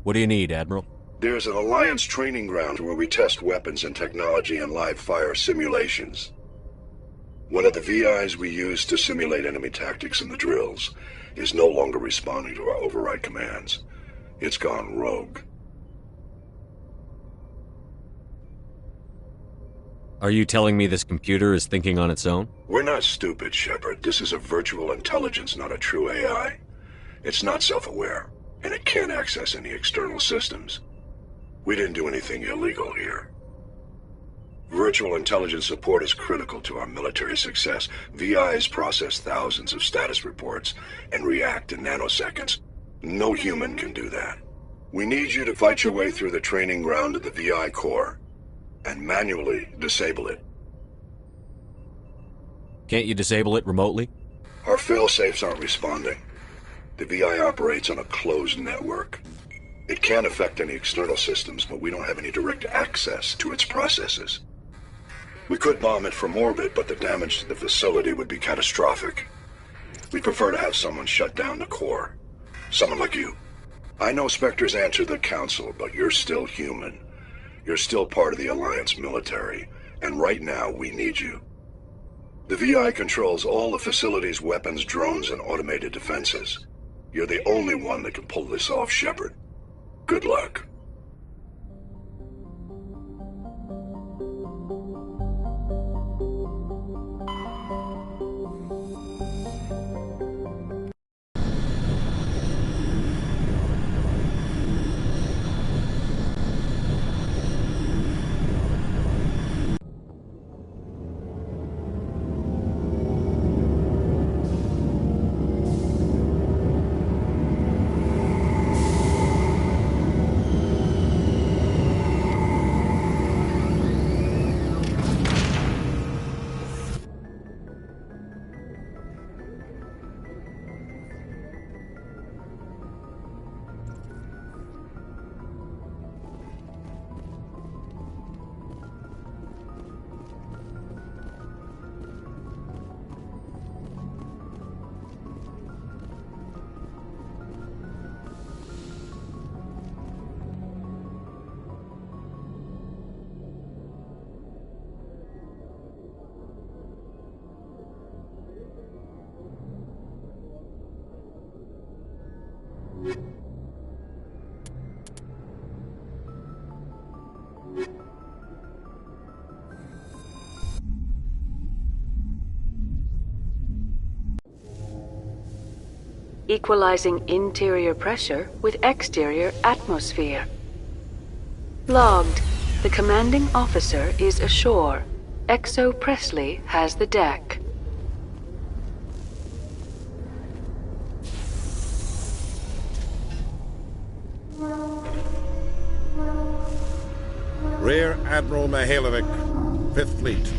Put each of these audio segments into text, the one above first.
What do you need, Admiral? There's an Alliance training ground where we test weapons and technology in live fire simulations. One of the VIs we use to simulate enemy tactics in the drills is no longer responding to our override commands. It's gone rogue. Are you telling me this computer is thinking on its own? We're not stupid, Shepard. This is a virtual intelligence, not a true AI. It's not self-aware, and it can't access any external systems. We didn't do anything illegal here. Virtual intelligence support is critical to our military success. VIs process thousands of status reports and react in nanoseconds. No human can do that. We need you to fight your way through the training ground of the VI core and manually disable it. Can't you disable it remotely? Our fail-safes aren't responding. The VI operates on a closed network. It can affect any external systems, but we don't have any direct access to its processes. We could bomb it from orbit, but the damage to the facility would be catastrophic. We'd prefer to have someone shut down the core. Someone like you. I know Spectres answer the Council, but you're still human. You're still part of the Alliance military, and right now we need you. The VI controls all the facility's weapons, drones, and automated defenses. You're the only one that can pull this off, Shepard. Good luck. Equalizing interior pressure with exterior atmosphere. Logged. The commanding officer is ashore. Exo Presley has the deck. Rear Admiral Mihailovic, 5th Fleet.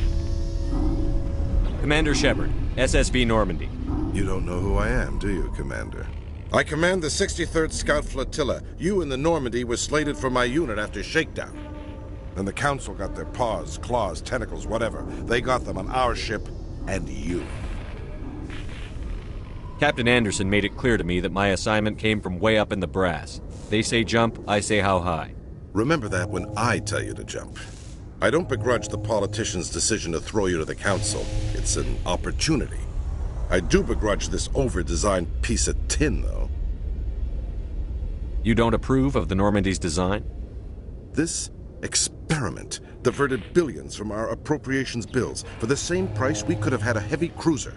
Commander Shepard, SSV Normandy. You don't know who I am, do you, Commander? I command the 63rd Scout Flotilla. You and the Normandy were slated for my unit after shakedown. Then the Council got their paws, claws, tentacles, whatever. They got them on our ship and you. Captain Anderson made it clear to me that my assignment came from way up in the brass. They say jump, I say how high. Remember that when I tell you to jump. I don't begrudge the politician's decision to throw you to the Council. It's an opportunity. I do begrudge this over-designed piece of tin, though. You don't approve of the Normandy's design? This experiment diverted billions from our appropriations bills. For the same price, we could have had a heavy cruiser.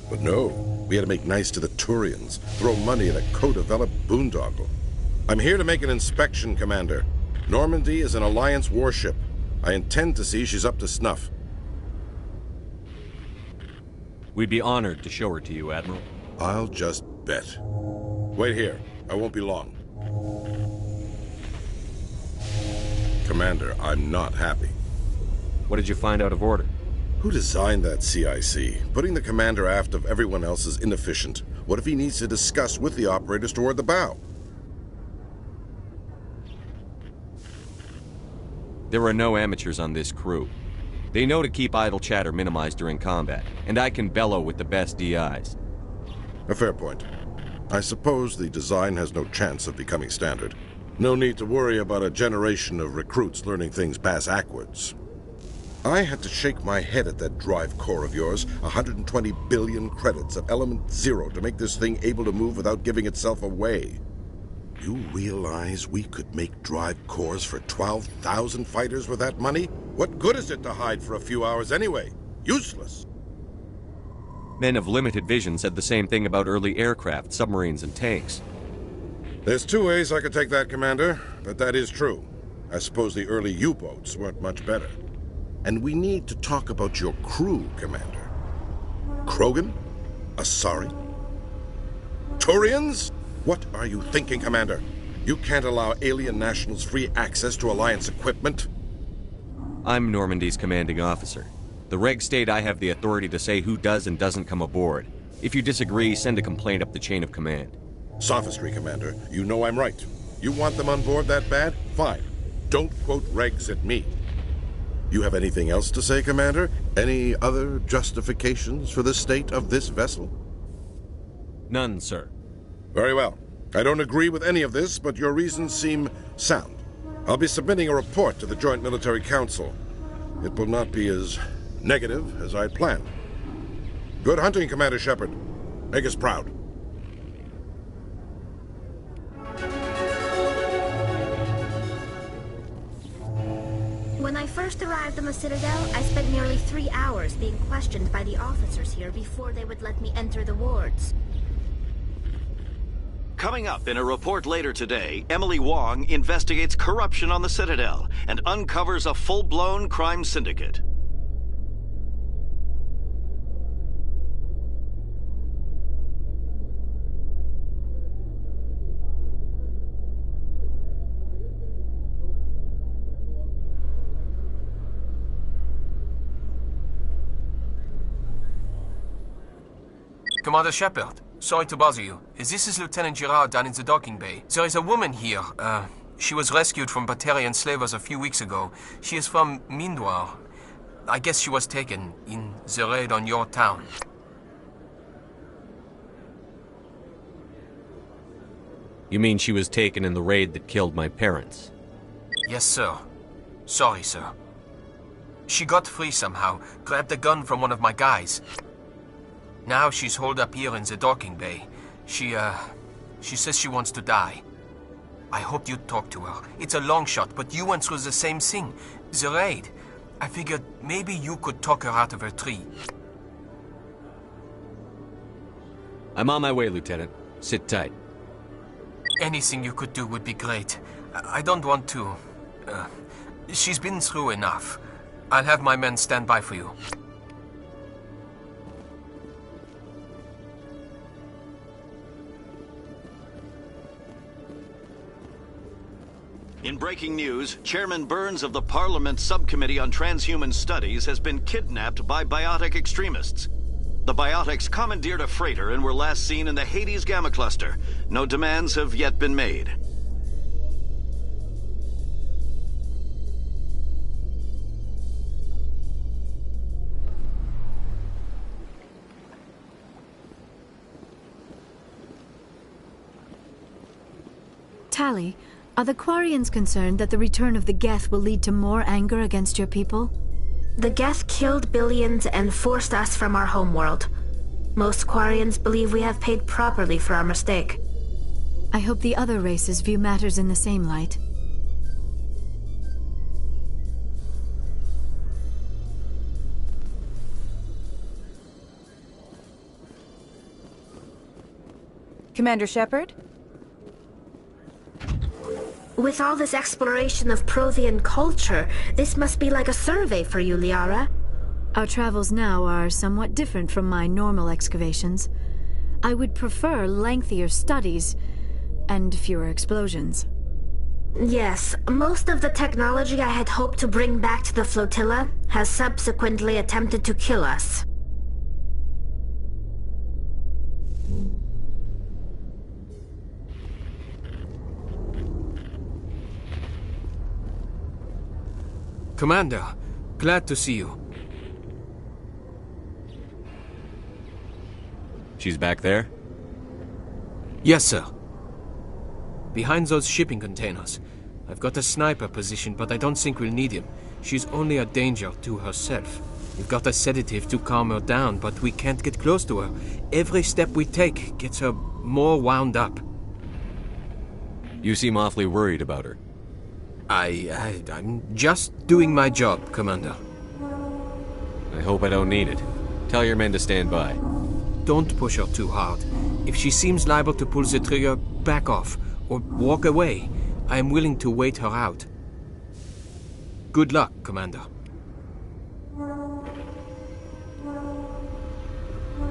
But no, we had to make nice to the Turians, throw money at a co-developed boondoggle. I'm here to make an inspection, Commander. Normandy is an Alliance warship. I intend to see she's up to snuff. We'd be honored to show her to you, Admiral. I'll just bet. Wait here. I won't be long. Commander, I'm not happy. What did you find out of order? Who designed that CIC? Putting the commander aft of everyone else is inefficient. What if he needs to discuss with the operators toward the bow? There are no amateurs on this crew. They know to keep idle chatter minimized during combat, and I can bellow with the best DIs. A fair point. I suppose the design has no chance of becoming standard. No need to worry about a generation of recruits learning things bass-ackwards. I had to shake my head at that drive core of yours. 120 billion credits of element 0 to make this thing able to move without giving itself away. You realize we could make drive cores for 12,000 fighters with that money? What good is it to hide for a few hours anyway? Useless. Men of limited vision said the same thing about early aircraft, submarines, and tanks. There's two ways I could take that, Commander, but that is true. I suppose the early U-boats weren't much better. And we need to talk about your crew, Commander. Krogan? Asari? Turians? What are you thinking, Commander? You can't allow alien nationals free access to Alliance equipment? I'm Normandy's commanding officer. The regs state I have the authority to say who does and doesn't come aboard. If you disagree, send a complaint up the chain of command. Sophistry, Commander. You know I'm right. You want them on board that bad? Fine. Don't quote regs at me. You have anything else to say, Commander? Any other justifications for the state of this vessel? None, sir. Very well. I don't agree with any of this, but your reasons seem sound. I'll be submitting a report to the Joint Military Council. It will not be as negative as I'd planned. Good hunting, Commander Shepard. Make us proud. When I first arrived on the Citadel, I spent nearly 3 hours being questioned by the officers here before they would let me enter the wards. Coming up in a report later today, Emily Wong investigates corruption on the Citadel and uncovers a full-blown crime syndicate. Commander Shepard, sorry to bother you. This is Lieutenant Girard down in the docking bay. There is a woman here. She was rescued from Batarian slavers a few weeks ago. She is from Mindwar. I guess she was taken in the raid on your town. You mean she was taken in the raid that killed my parents? Yes, sir. Sorry, sir. She got free somehow, grabbed a gun from one of my guys. Now she's holed up here in the docking bay. She says she wants to die. I hoped you'd talk to her. It's a long shot, but you went through the same thing. The raid. I figured maybe you could talk her out of her tree. I'm on my way, Lieutenant. Sit tight. Anything you could do would be great. I don't want to... she's been through enough. I'll have my men stand by for you. In breaking news, Chairman Burns of the Parliament Subcommittee on Transhuman Studies has been kidnapped by Biotic extremists. The Biotics commandeered a freighter and were last seen in the Hades Gamma Cluster. No demands have yet been made. Tali, are the Quarians concerned that the return of the Geth will lead to more anger against your people? The Geth killed billions and forced us from our homeworld. Most Quarians believe we have paid properly for our mistake. I hope the other races view matters in the same light. Commander Shepard? With all this exploration of Prothean culture, this must be like a survey for you, Liara. Our travels now are somewhat different from my normal excavations. I would prefer lengthier studies and fewer explosions. Yes, most of the technology I had hoped to bring back to the flotilla has subsequently attempted to kill us. Commander, glad to see you. She's back there? Yes, sir. behind those shipping containers. I've got a sniper position, but I don't think we'll need him. She's only a danger to herself. We've got a sedative to calm her down, but we can't get close to her. Every step we take gets her more wound up. You seem awfully worried about her. I'm just doing my job, Commander. I hope I don't need it. Tell your men to stand by. Don't push her too hard. If she seems liable to pull the trigger, back off, or walk away. I am willing to wait her out. Good luck, Commander.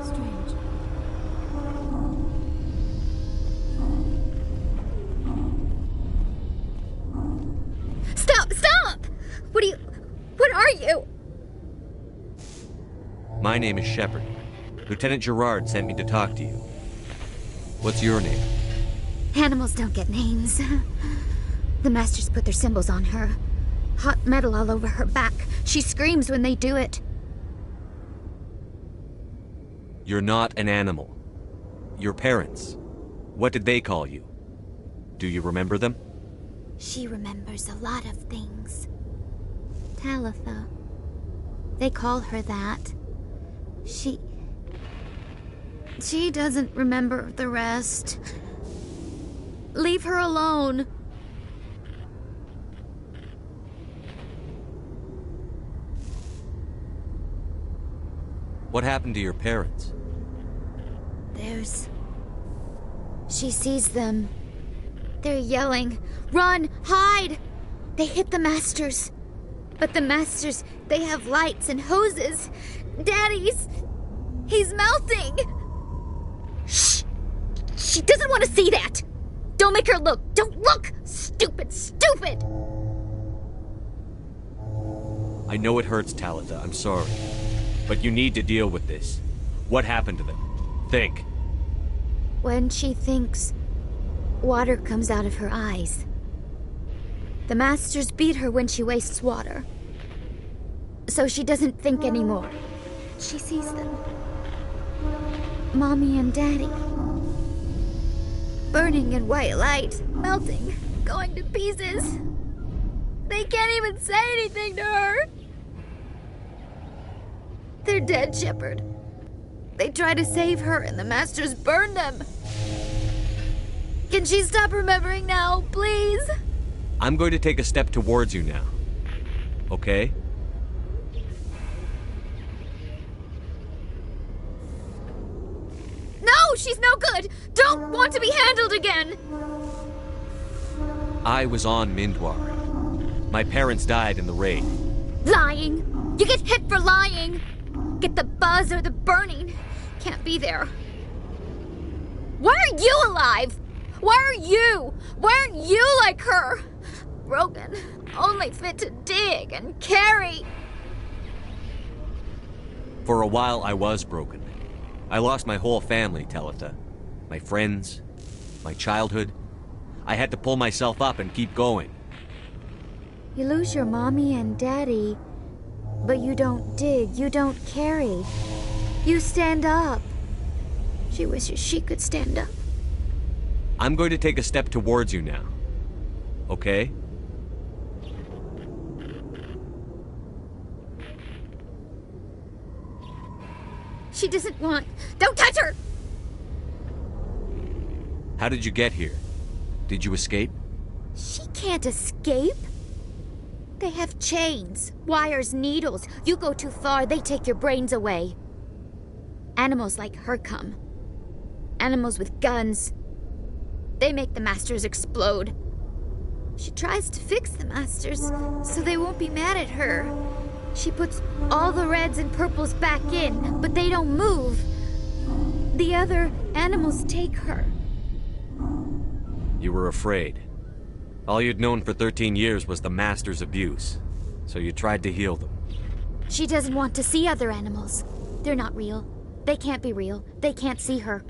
Strange. Stop! What are you? My name is Shepard. Lieutenant Gerard sent me to talk to you. What's your name? Animals don't get names. The Masters put their symbols on her. Hot metal all over her back. She screams when they do it. You're not an animal. Your parents. What did they call you? Do you remember them? She remembers a lot of things. Talitha. They call her that. She doesn't remember the rest. Leave her alone. What happened to your parents? She sees them. They're yelling, "Run! Hide!" They hit the Masters. But the Masters, they have lights and hoses. Daddy's... he's melting! Shh! She doesn't want to see that! Don't make her look! Don't look! Stupid! I know it hurts, Talitha. I'm sorry. But you need to deal with this. What happened to them? Think. When she thinks, water comes out of her eyes. The Masters beat her when she wastes water. So she doesn't think anymore. She sees them. Mommy and Daddy. Burning in white light, melting, going to pieces. They can't even say anything to her. They're dead, Shepard. They try to save her and the Masters burn them. Can she stop remembering now, please? I'm going to take a step towards you now. Okay? No, she's no good! Don't want to be handled again! I was on Mindwar. My parents died in the raid. Lying! You get hit for lying! Get the buzz or the burning. Can't be there. Why are you alive? Why are you? Why aren't you like her? Broken. Only fit to dig and carry. For a while, I was broken. I lost my whole family, Talitha. My friends, my childhood. I had to pull myself up and keep going. You lose your mommy and daddy, but you don't dig, you don't carry. You stand up. She wishes she could stand up. I'm going to take a step towards you now. Okay? She doesn't want... Don't touch her! How did you get here? Did you escape? She can't escape. They have chains, wires, needles. You go too far, they take your brains away. Animals like her come. Animals with guns. They make the Masters explode. She tries to fix the Masters so they won't be mad at her. She puts all the reds and purples back in, but they don't move. The other animals take her. You were afraid. All you'd known for 13 years was the Master's abuse, so you tried to heal them. She doesn't want to see other animals. They're not real. They can't be real. They can't see her.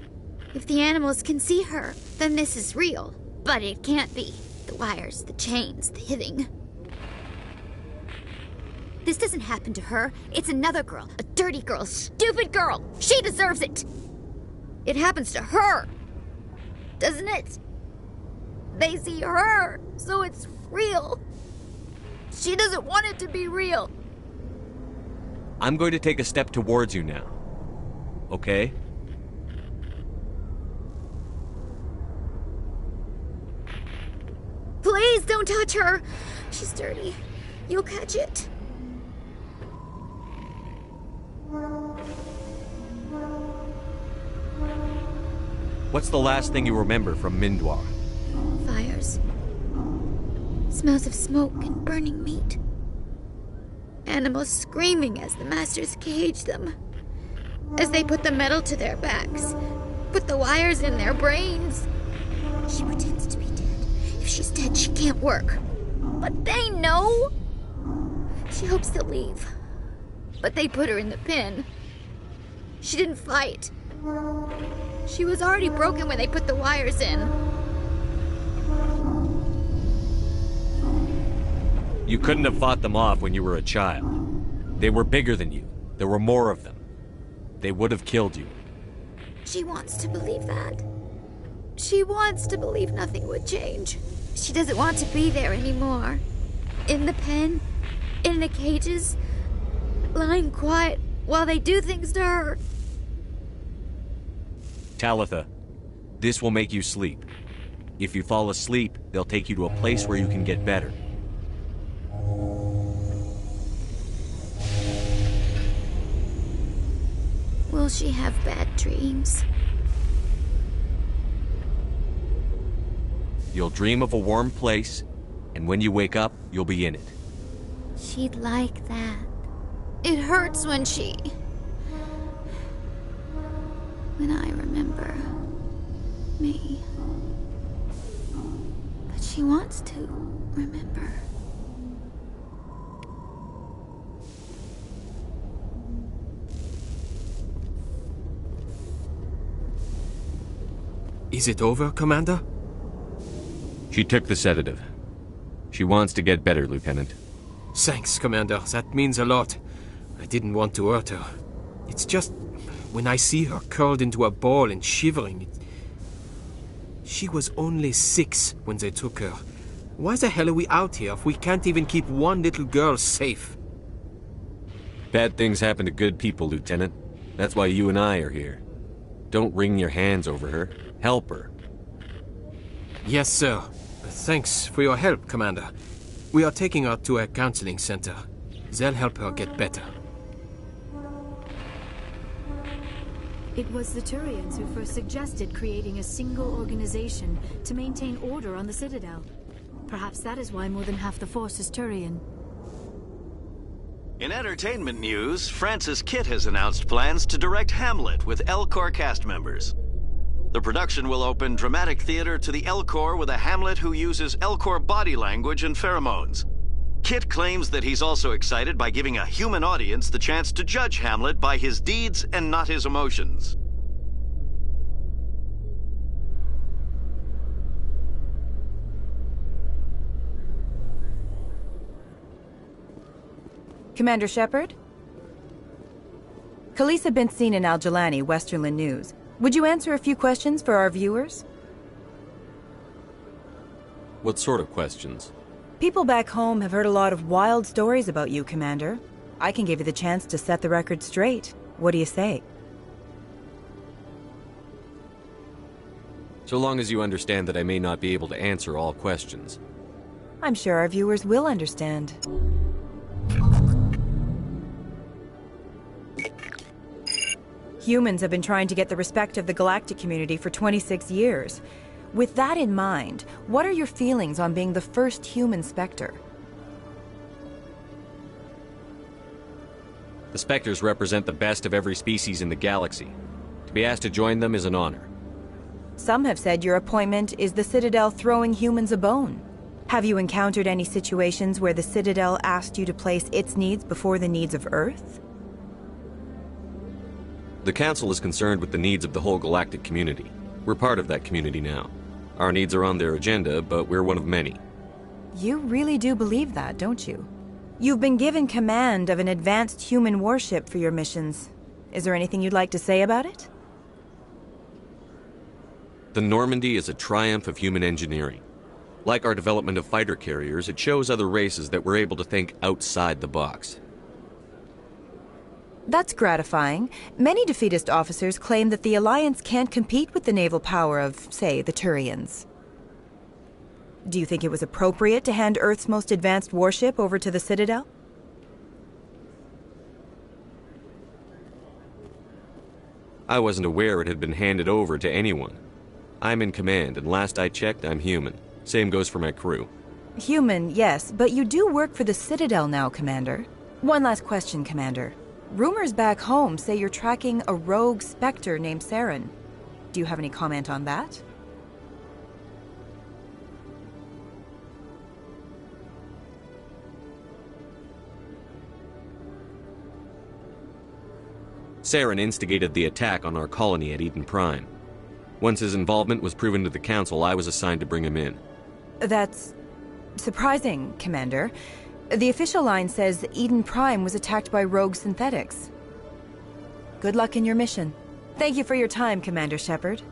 If the animals can see her, then this is real. But it can't be. The wires, the chains, the hitting. This doesn't happen to her. It's another girl. A dirty girl. Stupid girl. She deserves it. It happens to her. Doesn't it? They see her, so it's real. She doesn't want it to be real. I'm going to take a step towards you now. Okay? Please don't touch her. She's dirty. You'll catch it. What's the last thing you remember from Mindwar? Fires. Smells of smoke and burning meat. Animals screaming as the masters cage them. As they put the metal to their backs. Put the wires in their brains. She pretends to be dead. If she's dead, she can't work. But they know. She hopes to leave. But they put her in the pen. She didn't fight. She was already broken when they put the wires in. You couldn't have fought them off when you were a child. They were bigger than you. There were more of them. They would have killed you. She wants to believe that. She wants to believe nothing would change. She doesn't want to be there anymore. In the pen, in the cages, lying quiet while they do things to her. Talitha, this will make you sleep. If you fall asleep, they'll take you to a place where you can get better. Will she have bad dreams? You'll dream of a warm place, and when you wake up, you'll be in it. She'd like that. It hurts when I remember me. But she wants to remember. Is it over, Commander? She took the sedative. She wants to get better, Lieutenant. Thanks, Commander. That means a lot. I didn't want to hurt her. It's just, when I see her curled into a ball and shivering, She was only 6 when they took her. Why the hell are we out here if we can't even keep one little girl safe? Bad things happen to good people, Lieutenant. That's why you and I are here. Don't wring your hands over her. Help her. Yes, sir. Thanks for your help, Commander. We are taking her to a counseling center. They'll help her get better. It was the Turians who first suggested creating a single organization to maintain order on the Citadel. Perhaps that is why more than half the force is Turian. In entertainment news, Francis Kitt has announced plans to direct Hamlet with Elcor cast members. The production will open dramatic theater to the Elcor with a Hamlet who uses Elcor body language and pheromones. Kitt claims that he's also excited by giving a human audience the chance to judge Hamlet by his deeds and not his emotions. Commander Shepard? Khaleesa bint Sinan al-Jalani, Westerland News. Would you answer a few questions for our viewers? What sort of questions? People back home have heard a lot of wild stories about you, Commander. I can give you the chance to set the record straight. What do you say? So long as you understand that I may not be able to answer all questions. I'm sure our viewers will understand. Humans have been trying to get the respect of the galactic community for 26 years. With that in mind, what are your feelings on being the first human Spectre? The Spectres represent the best of every species in the galaxy. To be asked to join them is an honor. Some have said your appointment is the Citadel throwing humans a bone. Have you encountered any situations where the Citadel asked you to place its needs before the needs of Earth? The Council is concerned with the needs of the whole galactic community. We're part of that community now. Our needs are on their agenda, but we're one of many. You really do believe that, don't you? You've been given command of an advanced human warship for your missions. Is there anything you'd like to say about it? The Normandy is a triumph of human engineering. Like our development of fighter carriers, it shows other races that we're able to think outside the box. That's gratifying. Many defeatist officers claim that the Alliance can't compete with the naval power of, say, the Turians. Do you think it was appropriate to hand Earth's most advanced warship over to the Citadel? I wasn't aware it had been handed over to anyone. I'm in command, and last I checked, I'm human. Same goes for my crew. Human, yes, but you do work for the Citadel now, Commander. One last question, Commander. Rumors back home say you're tracking a rogue Spectre named Saren. Do you have any comment on that? Saren instigated the attack on our colony at Eden Prime. Once his involvement was proven to the Council, I was assigned to bring him in. That's surprising, Commander. The official line says Eden Prime was attacked by rogue synthetics. Good luck in your mission. Thank you for your time, Commander Shepard.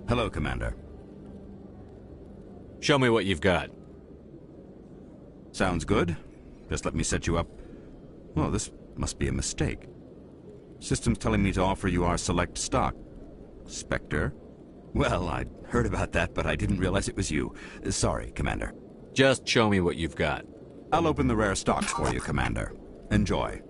Hello, Commander. Show me what you've got. Sounds good. Just let me set you up. Well, this must be a mistake. System's telling me to offer you our select stock. Spectre? Well, I'd heard about that, but I didn't realize it was you. Sorry, Commander. Just show me what you've got. I'll open the rare stocks for you, Commander. Enjoy.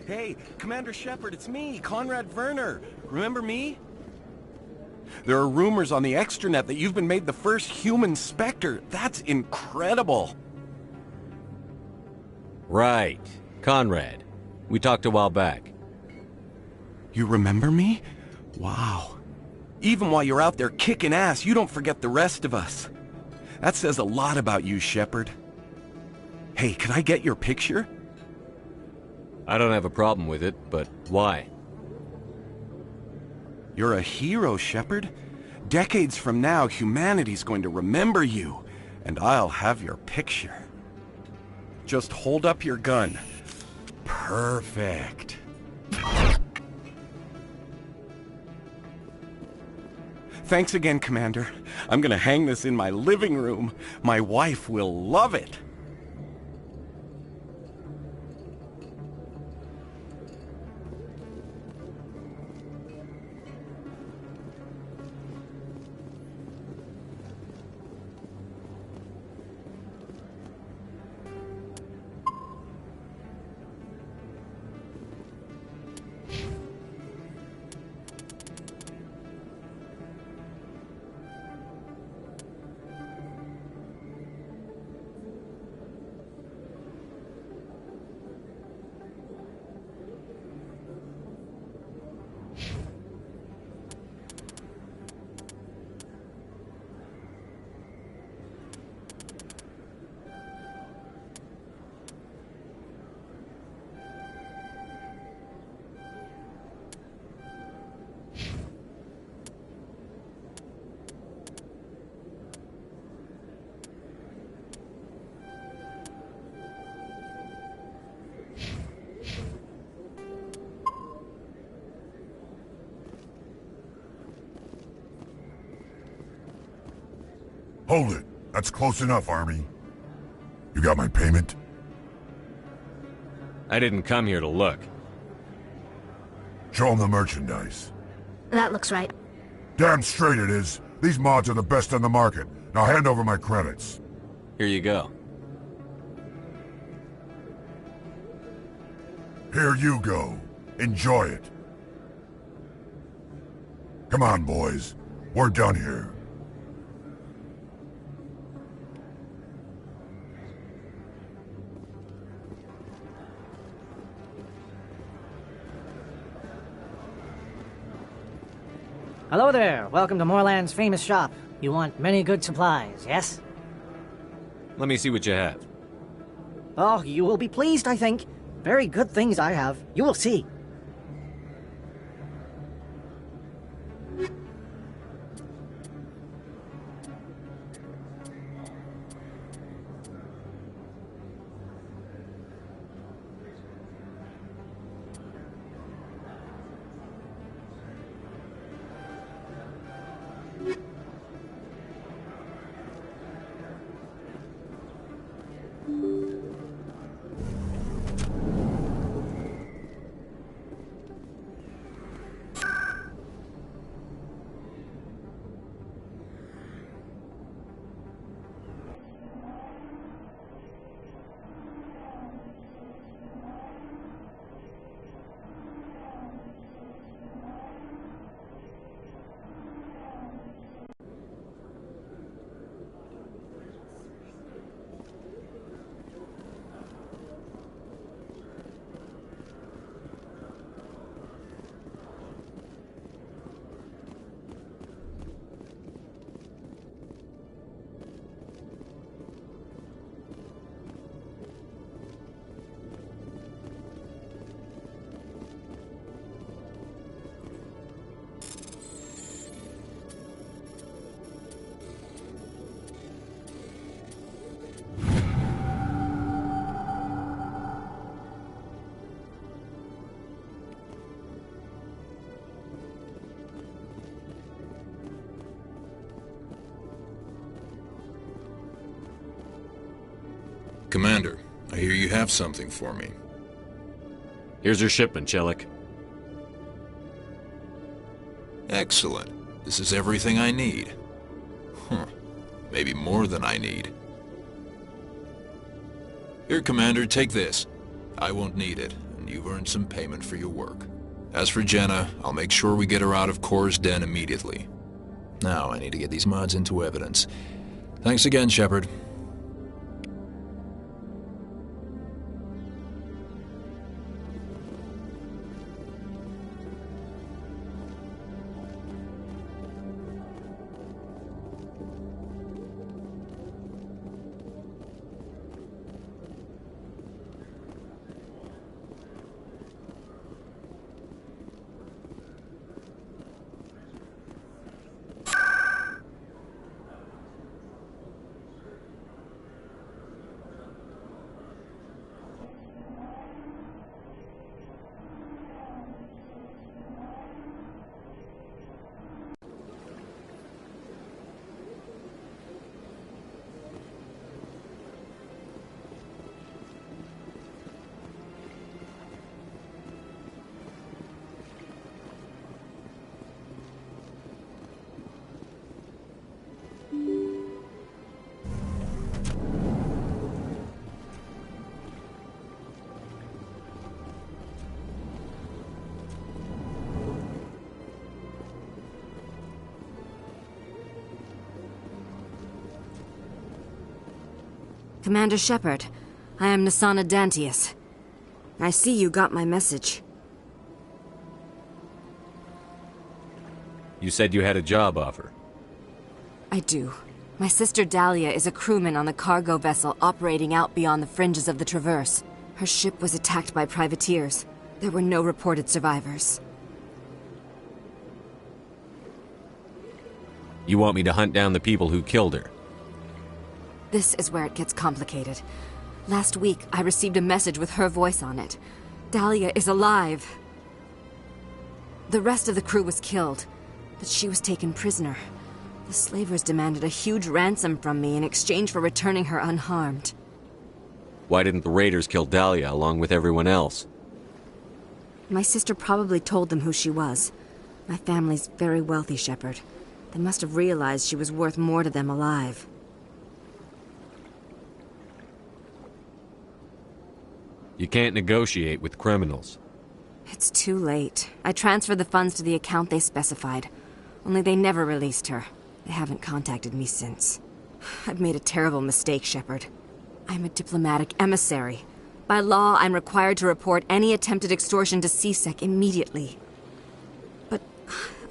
Hey, Commander Shepard, it's me, Conrad Werner. Remember me? There are rumors on the extranet that you've been made the first human Spectre. That's incredible. Right. Conrad. We talked a while back. You remember me? Wow. Even while you're out there kicking ass, you don't forget the rest of us. That says a lot about you, Shepard. Hey, can I get your picture? I don't have a problem with it, but why? You're a hero, Shepard. Decades from now, humanity's going to remember you, and I'll have your picture. Just hold up your gun. Perfect. Thanks again, Commander. I'm gonna hang this in my living room. My wife will love it. Hold it. That's close enough, Army. You got my payment? I didn't come here to look. Show 'em the merchandise. That looks right. Damn straight it is. These mods are the best on the market. Now hand over my credits. Here you go. Here you go. Enjoy it. Come on, boys. We're done here. Hello there. Welcome to Moorland's famous shop. You want many good supplies, yes? Let me see what you have. Oh, you will be pleased, I think. Very good things I have. You will see. Commander, I hear you have something for me. Here's your shipment, Chelik. Excellent. This is everything I need. Maybe more than I need. Here, Commander, take this. I won't need it, and you've earned some payment for your work. As for Jenna, I'll make sure we get her out of Kor's den immediately. Now, I need to get these mods into evidence. Thanks again, Shepard. Commander Shepard, I am Nasana Dantius. I see you got my message. You said you had a job offer. I do. My sister Dahlia is a crewman on the cargo vessel operating out beyond the fringes of the Traverse. Her ship was attacked by privateers. There were no reported survivors. You want me to hunt down the people who killed her? This is where it gets complicated. Last week, I received a message with her voice on it. Dahlia is alive. The rest of the crew was killed, but she was taken prisoner. The slavers demanded a huge ransom from me in exchange for returning her unharmed. Why didn't the raiders kill Dahlia along with everyone else? My sister probably told them who she was. My family's very wealthy, Shepard. They must have realized she was worth more to them alive. You can't negotiate with criminals. It's too late. I transferred the funds to the account they specified. Only they never released her. They haven't contacted me since. I've made a terrible mistake, Shepard. I'm a diplomatic emissary. By law, I'm required to report any attempted extortion to CSEC immediately. But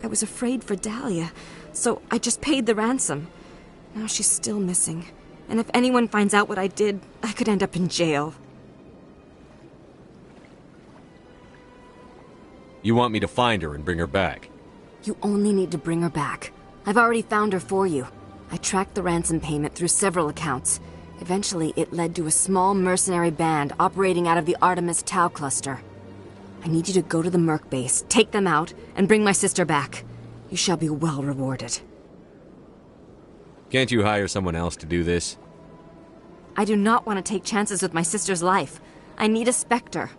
I was afraid for Dahlia, so I just paid the ransom. Now she's still missing. And if anyone finds out what I did, I could end up in jail. You want me to find her and bring her back? You only need to bring her back. I've already found her for you. I tracked the ransom payment through several accounts. Eventually, it led to a small mercenary band operating out of the Artemis Tau cluster. I need you to go to the Merc base, take them out, and bring my sister back. You shall be well rewarded. Can't you hire someone else to do this? I do not want to take chances with my sister's life. I need a Spectre.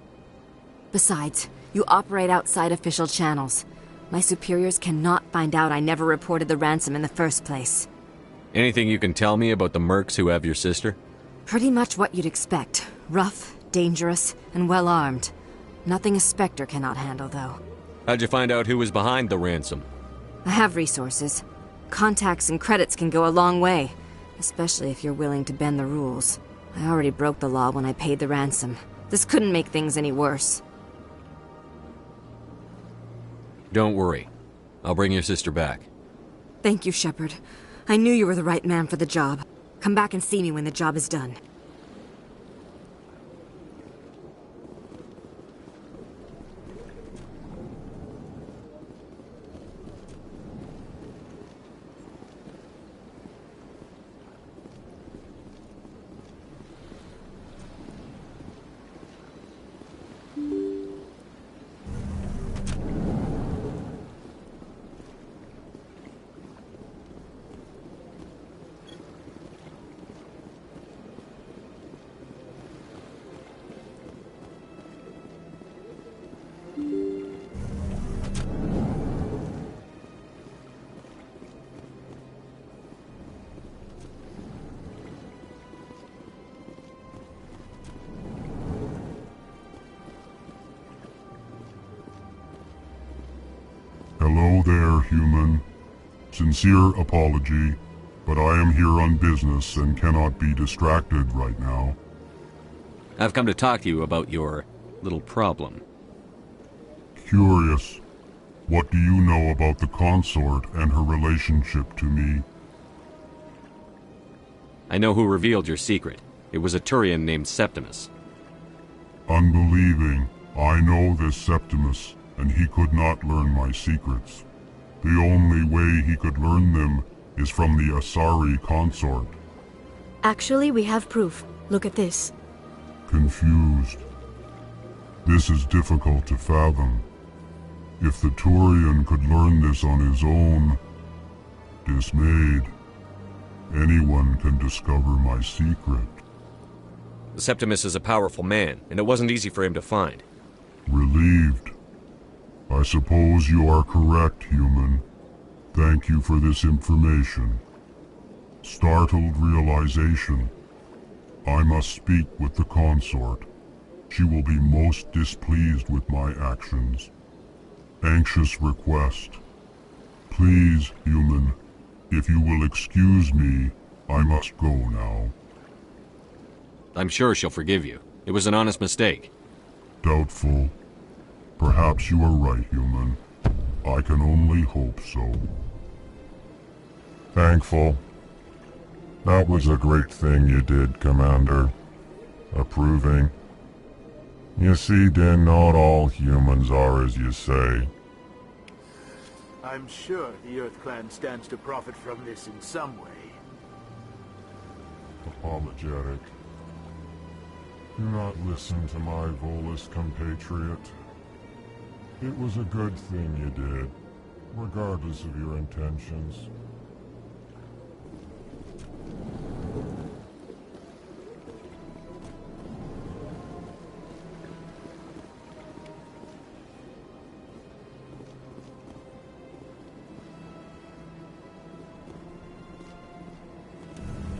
Besides, you operate outside official channels. My superiors cannot find out I never reported the ransom in the first place. Anything you can tell me about the mercs who have your sister? Pretty much what you'd expect. Rough, dangerous, and well-armed. Nothing a Spectre cannot handle, though. How'd you find out who was behind the ransom? I have resources. Contacts and credits can go a long way, especially if you're willing to bend the rules. I already broke the law when I paid the ransom. This couldn't make things any worse. Don't worry. I'll bring your sister back. Thank you, Shepard. I knew you were the right man for the job. Come back and see me when the job is done. Hello there, human. Sincere apology, but I am here on business and cannot be distracted right now. I've come to talk to you about your little problem. Curious. What do you know about the consort and her relationship to me? I know who revealed your secret. It was a Turian named Septimus. Unbelieving. I know this Septimus, and he could not learn my secrets. The only way he could learn them is from the Asari consort. Actually, we have proof. Look at this. Confused. This is difficult to fathom. If the Turian could learn this on his own, dismayed, anyone can discover my secret. Septimus is a powerful man, and it wasn't easy for him to find. Relieved. I suppose you are correct, human. Thank you for this information. Startled realization. I must speak with the consort. She will be most displeased with my actions. Anxious request. Please, human, if you will excuse me, I must go now. I'm sure she'll forgive you. It was an honest mistake. Doubtful. Perhaps you are right, human. I can only hope so. Thankful. That was a great thing you did, Commander. Approving. You see, Din, not all humans are as you say. I'm sure the Earth Clan stands to profit from this in some way. Apologetic. Do not listen to my Volus compatriot. It was a good thing you did, regardless of your intentions.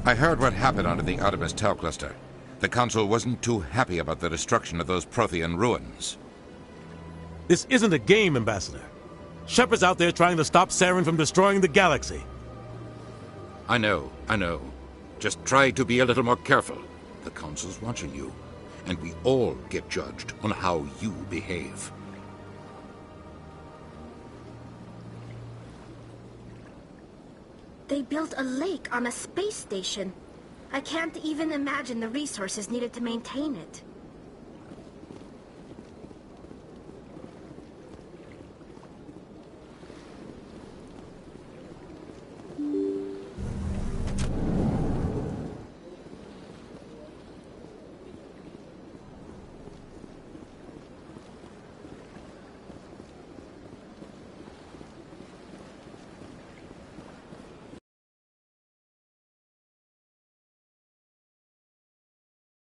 I heard what happened under the Artemis Tau cluster. The Council wasn't too happy about the destruction of those Prothean ruins. This isn't a game, Ambassador. Shepard's out there trying to stop Saren from destroying the galaxy. I know. Just try to be a little more careful. The Council's watching you, and we all get judged on how you behave. They built a lake on a space station. I can't even imagine the resources needed to maintain it.